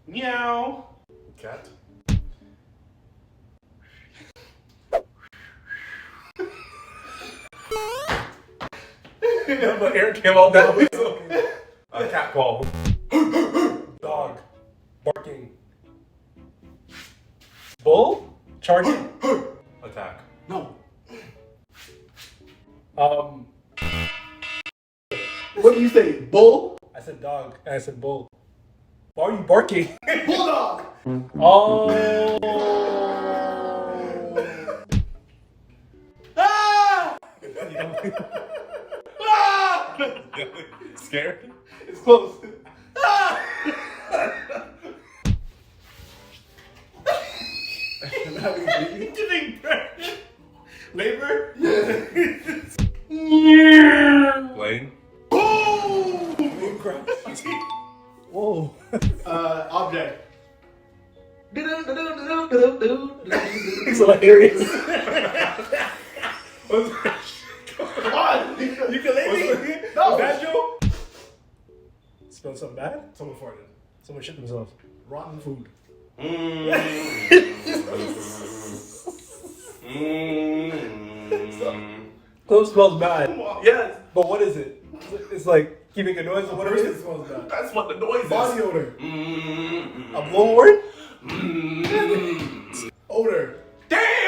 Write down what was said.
Meow. Cat. But air came out that way. A cat call. Dog. Barking. Bull. Charging. Attack. No. What do you say? Bull? I said dog. And I said bull. Why are you barking? Bulldog. Oh. Ah! Ah! Scared? It's close. Ah! Giving birth. Labor? Lane. Whoa. Object. It's hilarious. Come on. Ukulele? No. Banjo? Smell something bad? Someone farted. Someone shit themselves. Rotten food. Clothes smells bad. Yes. But what is it? It's like keeping a noise or what it Person is? smells bad. That's what the noise is. Body odor. A blowhorn? Odor. Damn!